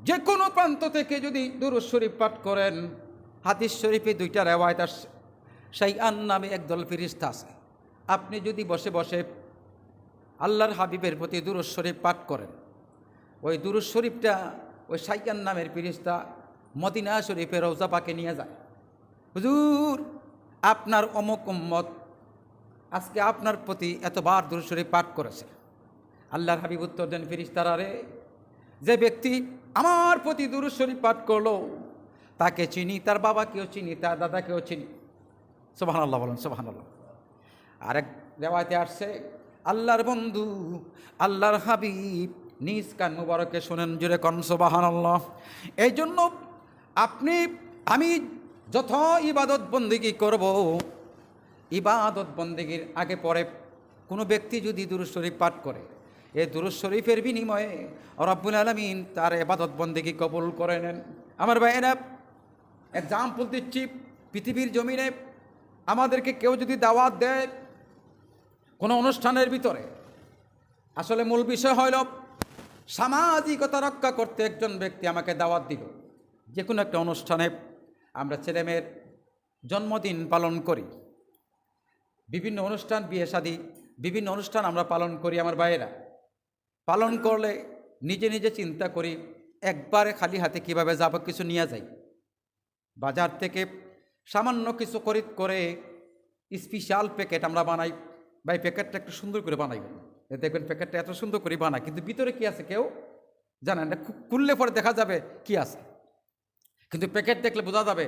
যে কোনো প্রান্ত থেকে যদি দুরূদ শরীফ পাঠ করেন, হাদিস শরীফে দুইটা রেওয়ায়েত আসছে, শাইআন নামে একদল ফেরেশতা আছে। আপনি যদি বসে বসে আল্লাহর হাবিবের প্রতি দুরূদ শরীফ পাঠ করেন, ওই দুরূদ শরীফটা ওই শাইআন নামের ফেরেশতা মদিনা শরীফের রওজা পাকে নিয়ে যায়। হুজুর, আপনার অমুক উম্মত আজকে আপনার প্রতি এতবার দুরূদ শরীফ পাঠ করেছে। আল্লাহর হাবিব উত্তর দেন, ফেরেশতারা রে, যে ব্যক্তি আমার প্রতি দুরূদ শরীফ পাঠ করলো তাকে চিনি, তার বাবাকেও চিনি, তার দাদাকেও চিনি। সুবহানাল্লাহ বলেন, সুবহানাল্লাহ। আরেক রেওয়ায়েতে আসছে, আল্লাহর বন্ধু আল্লাহর হাবিব নিজ কান মুবারকে শোনেন, জুড়ে কোন সুবহানাল্লাহ। এই জন্য আমি যত ইবাদত বন্দেগী করব, ইবাদত বন্দেগীর আগে পরে কোনো ব্যক্তি যদি দুরূদ শরীফ পাঠ করে, এই দুরূদ শরীফের বিনিময়ে রব্বুল আলামিন তার ইবাদত বন্দেগী কবুল করে নেন। আমার ভাইয়েরা, এক্সাম্পল দিচ্ছি, পৃথিবীর জমিনে আমাদেরকে কেউ যদি দাওয়াত দেয় কোনো অনুষ্ঠানের ভিতরে, আসলে মূল বিষয় হইল সামাজিকতা রক্ষা করতে একজন ব্যক্তি আমাকে দাওয়াত দিল। যে কোনো একটা অনুষ্ঠানে আমরা ছেলেমেয়ের জন্মদিন পালন করি, বিভিন্ন অনুষ্ঠান, বিয়ে শাদী, বিভিন্ন অনুষ্ঠান আমরা পালন করি। আমার ভাইয়েরা, পালন করলে নিজে নিজে চিন্তা করি একবারে খালি হাতে কিভাবে যাব, কিছু নিয়ে যাই। বাজার থেকে সামান্য কিছু খরিদ করে স্পেশাল প্যাকেট আমরা বানাই। ভাই, প্যাকেটটা একটু সুন্দর করে বানাইব, দেখবেন প্যাকেটটা এত সুন্দর করে বানায়, কিন্তু ভিতরে কি আছে কেউ জানেন না। খুললে পরে দেখা যাবে কি আছে, কিন্তু প্যাকেট দেখলে বোঝা যাবে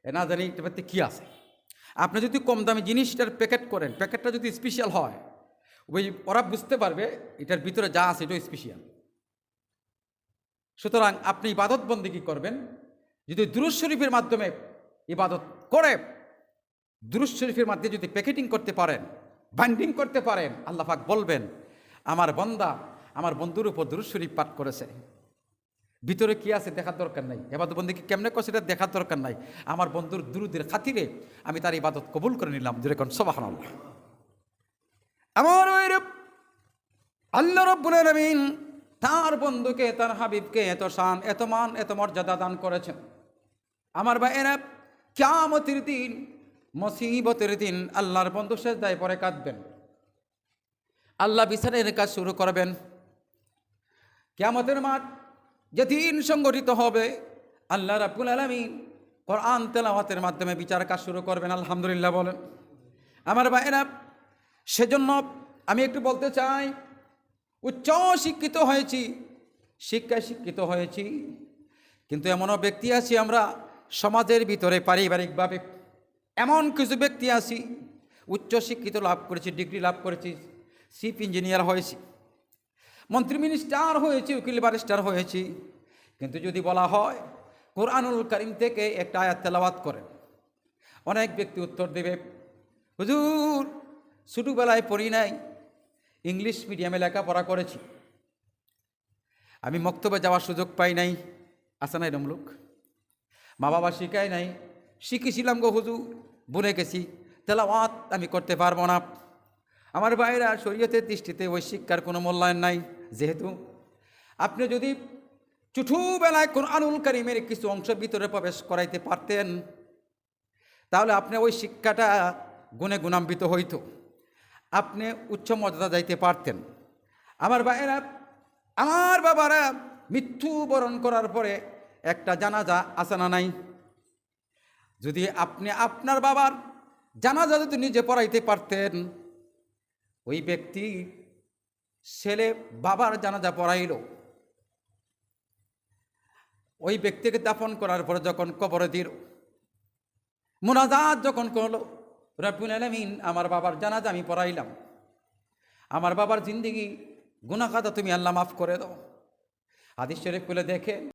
না জানি এটাতে কী আছে। আপনি যদি কম দামি জিনিসটার প্যাকেট করেন, প্যাকেটটা যদি স্পেশাল হয়, ওই ওরা বুঝতে পারবে এটার ভিতরে যা আছে এটাও স্পেশাল। সুতরাং আপনি ইবাদত বন্দেগী করবেন, যদি দুরূদ শরীফের মাধ্যমে ইবাদত করে, দুরূদ শরীফের মাধ্যমে যদি প্যাকেটিং করতে পারেন, বাইন্ডিং করতে পারেন, আল্লাহ পাক বলবেন আমার বান্দা আমার বন্ধুর উপর দুরূদ শরীফ পাঠ করেছে। ভিতরে কি আছে দেখার দরকার নাই, ইবাদত বন্দেগী কেমনে করছে এটা দেখার দরকার নাই। আমার বন্ধুর দুরূদের খাতিরে আমি তার ইবাদত কবুল করে নিলাম, যেরকম সুবহানাল্লাহ। আমার আল্লাহ রাব্বুল আলামিন তার বন্ধুকে, তার হাবিবকে এত শান, এত মান, এত মর্যাদা দান করেছেন। আমার ভাইয়েরা, কিয়ামতের দিন, মুসিবতের দিন আল্লাহর বন্ধু সেজদায় পড়ে কাঁদবেন, আল্লাহ বিচারের কাজ শুরু করবেন। কিয়ামতের মাঠ যেদিন সংগঠিত হবে, আল্লাহ রাব্বুল আলামিন কোরআন তেলাওয়াতের মাধ্যমে বিচার কাজ শুরু করবেন। আলহামদুলিল্লাহ বলেন। আমার ভাইয়েরা, সেজন্য আমি একটু বলতে চাই, উচ্চ শিক্ষিত হয়েছি, শিক্ষায় শিক্ষিত হয়েছি, কিন্তু এমনও ব্যক্তি আছি আমরা সমাজের ভিতরে পারিবারিকভাবে এমন কিছু ব্যক্তি আছি উচ্চ শিক্ষিত লাভ করেছি, ডিগ্রি লাভ করেছি, চিফ ইঞ্জিনিয়ার হয়েছি, মন্ত্রী মিনিস্টার হয়েছি, উকিল ব্যারিস্টার হয়েছি, কিন্তু যদি বলা হয় কোরআনুল কারীম থেকে একটা আয়াত তেলাওয়াত করেন, অনেক ব্যক্তি উত্তর দেবে, হুজুর ছোটবেলায় পড়ি নাই, ইংলিশ মিডিয়ামে লেখাপড়া করেছি, আমি মক্তবে যাওয়ার সুযোগ পাই নাই। আসা নাই রমলুক, মা বাবা শিখায় নাই, শিখেছিলাম গো হুজুর, ভুলে গেছি, তেলাওয়াত আমি করতে পারবো না। আমার ভাইরা, শরীয়তের দৃষ্টিতে ওই শিক্ষার কোনো মূল্যায়ন নাই। যেহেতু আপনি যদি ছোটবেলায় কোরআনুল কারীমের কিছু অংশ ভিতরে প্রবেশ করাইতে পারতেন, তাহলে আপনি ওই শিক্ষাটা গুণে গুণান্বিত হইত, আপনি উচ্চ মর্যাদা যাইতে পারতেন। আমার ভাইয়েরা, আমার বাবারা মৃত্যুবরণ করার পরে একটা জানাজা আছে না নাই? যদি আপনি আপনার বাবার জানাজা যদি নিজে পড়াইতে পারতেন, ওই ব্যক্তি ছেলে বাবার জানাজা পড়াইল, ওই ব্যক্তিকে দাফন করার পরে যখন কবরে দিল, মুনাজাত যখন করলো, রব্বুল আলামিন আমার বাবার জানাজা আমি পড়াইলাম, আমার বাবার জিন্দেগি গুনাহ খাতা তুমি আল্লাহ মাফ করে দাও। হাদিস শরীফ খুলে দেখে